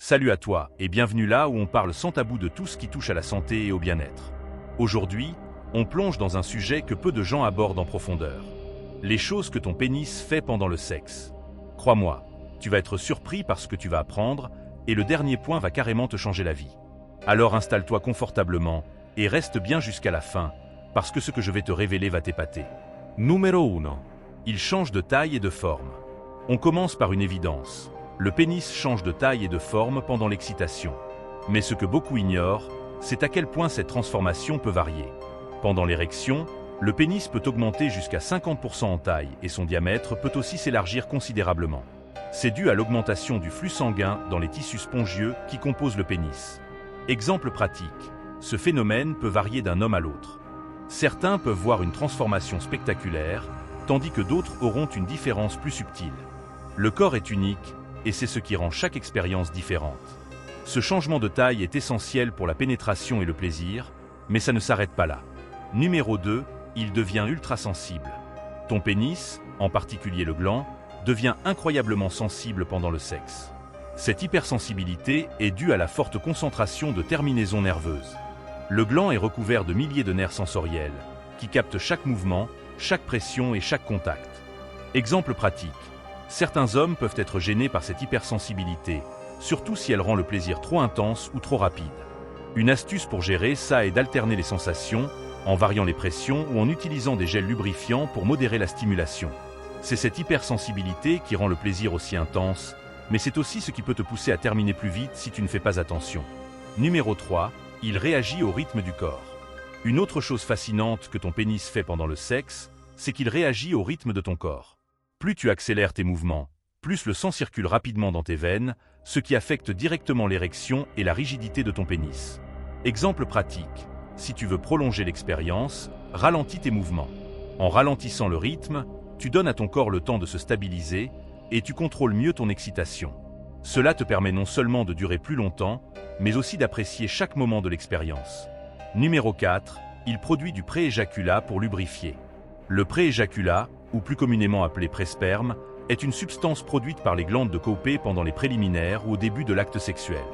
Salut à toi et bienvenue là où on parle sans tabou de tout ce qui touche à la santé et au bien-être. Aujourd'hui, on plonge dans un sujet que peu de gens abordent en profondeur. Les choses que ton pénis fait pendant le sexe. Crois-moi, tu vas être surpris par ce que tu vas apprendre et le dernier point va carrément te changer la vie. Alors installe-toi confortablement et reste bien jusqu'à la fin parce que ce que je vais te révéler va t'épater. Numéro 1. Il change de taille et de forme. On commence par une évidence. Le pénis change de taille et de forme pendant l'excitation. Mais ce que beaucoup ignorent, c'est à quel point cette transformation peut varier. Pendant l'érection, le pénis peut augmenter jusqu'à 50% en taille et son diamètre peut aussi s'élargir considérablement. C'est dû à l'augmentation du flux sanguin dans les tissus spongieux qui composent le pénis. Exemple pratique, ce phénomène peut varier d'un homme à l'autre. Certains peuvent voir une transformation spectaculaire, tandis que d'autres auront une différence plus subtile. Le corps est unique, et c'est ce qui rend chaque expérience différente. Ce changement de taille est essentiel pour la pénétration et le plaisir, mais ça ne s'arrête pas là. Numéro 2, il devient ultra sensible. Ton pénis, en particulier le gland, devient incroyablement sensible pendant le sexe. Cette hypersensibilité est due à la forte concentration de terminaisons nerveuses. Le gland est recouvert de milliers de nerfs sensoriels, qui captent chaque mouvement, chaque pression et chaque contact. Exemple pratique. Certains hommes peuvent être gênés par cette hypersensibilité, surtout si elle rend le plaisir trop intense ou trop rapide. Une astuce pour gérer ça est d'alterner les sensations, en variant les pressions ou en utilisant des gels lubrifiants pour modérer la stimulation. C'est cette hypersensibilité qui rend le plaisir aussi intense, mais c'est aussi ce qui peut te pousser à terminer plus vite si tu ne fais pas attention. Numéro 3, il réagit au rythme du corps. Une autre chose fascinante que ton pénis fait pendant le sexe, c'est qu'il réagit au rythme de ton corps. Plus tu accélères tes mouvements, plus le sang circule rapidement dans tes veines, ce qui affecte directement l'érection et la rigidité de ton pénis. Exemple pratique, si tu veux prolonger l'expérience, ralentis tes mouvements. En ralentissant le rythme, tu donnes à ton corps le temps de se stabiliser et tu contrôles mieux ton excitation. Cela te permet non seulement de durer plus longtemps, mais aussi d'apprécier chaque moment de l'expérience. Numéro 4, il produit du pré-éjaculat pour lubrifier. Le pré-éjaculat, ou plus communément appelé pré-sperme, est une substance produite par les glandes de Cowper pendant les préliminaires ou au début de l'acte sexuel.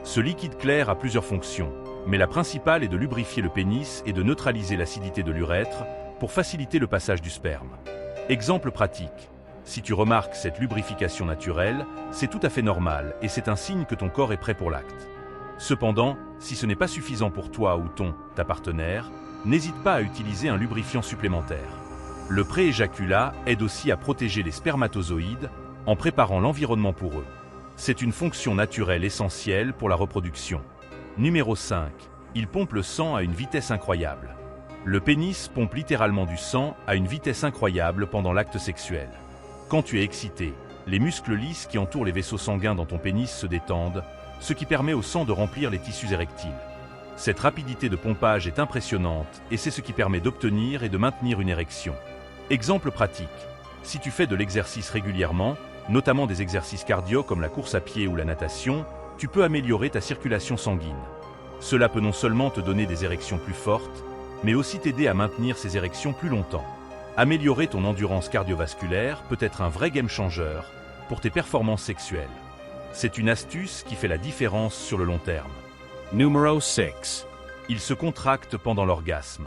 Ce liquide clair a plusieurs fonctions, mais la principale est de lubrifier le pénis et de neutraliser l'acidité de l'urètre pour faciliter le passage du sperme. Exemple pratique. Si tu remarques cette lubrification naturelle, c'est tout à fait normal et c'est un signe que ton corps est prêt pour l'acte. Cependant, si ce n'est pas suffisant pour toi ou ta partenaire, n'hésite pas à utiliser un lubrifiant supplémentaire. Le pré-éjaculat aide aussi à protéger les spermatozoïdes en préparant l'environnement pour eux. C'est une fonction naturelle essentielle pour la reproduction. Numéro 5. Il pompe le sang à une vitesse incroyable. Le pénis pompe littéralement du sang à une vitesse incroyable pendant l'acte sexuel. Quand tu es excité, les muscles lisses qui entourent les vaisseaux sanguins dans ton pénis se détendent, ce qui permet au sang de remplir les tissus érectiles. Cette rapidité de pompage est impressionnante et c'est ce qui permet d'obtenir et de maintenir une érection. Exemple pratique. Si tu fais de l'exercice régulièrement, notamment des exercices cardio comme la course à pied ou la natation, tu peux améliorer ta circulation sanguine. Cela peut non seulement te donner des érections plus fortes, mais aussi t'aider à maintenir ces érections plus longtemps. Améliorer ton endurance cardiovasculaire peut être un vrai game changer pour tes performances sexuelles. C'est une astuce qui fait la différence sur le long terme. Numéro 6. Il se contracte pendant l'orgasme.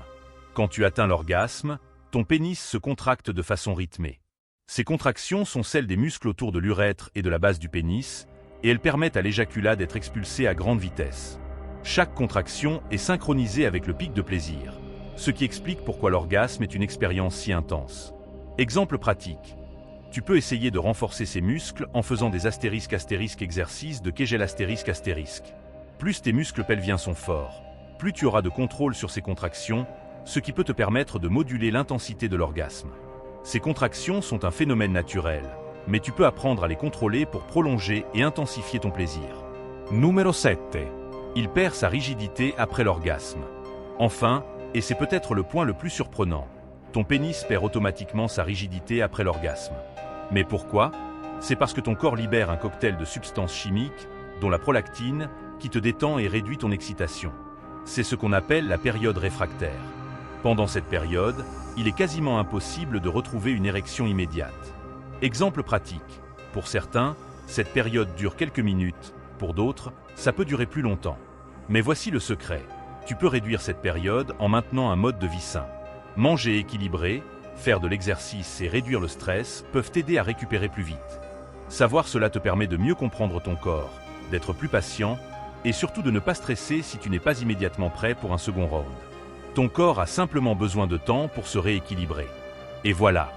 Quand tu atteins l'orgasme, ton pénis se contracte de façon rythmée. Ces contractions sont celles des muscles autour de l'urètre et de la base du pénis, et elles permettent à l'éjaculat d'être expulsé à grande vitesse. Chaque contraction est synchronisée avec le pic de plaisir, ce qui explique pourquoi l'orgasme est une expérience si intense. Exemple pratique. Tu peux essayer de renforcer ces muscles en faisant des * exercices de Kegel ***. Plus tes muscles pelviens sont forts, plus tu auras de contrôle sur ces contractions, ce qui peut te permettre de moduler l'intensité de l'orgasme. Ces contractions sont un phénomène naturel, mais tu peux apprendre à les contrôler pour prolonger et intensifier ton plaisir. Numéro 7. Il perd sa rigidité après l'orgasme. Enfin, et c'est peut-être le point le plus surprenant, ton pénis perd automatiquement sa rigidité après l'orgasme. Mais pourquoi? C'est parce que ton corps libère un cocktail de substances chimiques, dont la prolactine, qui te détend et réduit ton excitation. C'est ce qu'on appelle la période réfractaire. Pendant cette période, il est quasiment impossible de retrouver une érection immédiate. Exemple pratique. Pour certains, cette période dure quelques minutes, Pour d'autres, ça peut durer plus longtemps. Mais voici le secret. Tu peux réduire cette période en maintenant un mode de vie sain. Manger équilibré, faire de l'exercice et réduire le stress peuvent t'aider à récupérer plus vite. Savoir cela te permet de mieux comprendre ton corps, d'être plus patient et surtout de ne pas stresser si tu n'es pas immédiatement prêt pour un second round. Ton corps a simplement besoin de temps pour se rééquilibrer. Et voilà.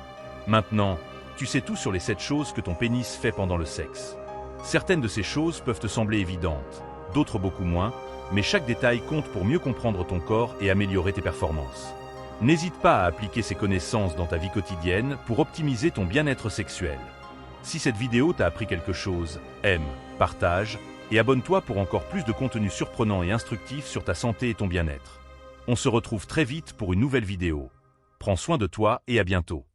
Maintenant, tu sais tout sur les 7 choses que ton pénis fait pendant le sexe. Certaines de ces choses peuvent te sembler évidentes, d'autres beaucoup moins, mais chaque détail compte pour mieux comprendre ton corps et améliorer tes performances. N'hésite pas à appliquer ces connaissances dans ta vie quotidienne pour optimiser ton bien-être sexuel. Si cette vidéo t'a appris quelque chose, aime, partage et abonne-toi pour encore plus de contenu surprenant et instructif sur ta santé et ton bien-être. On se retrouve très vite pour une nouvelle vidéo. Prends soin de toi et à bientôt.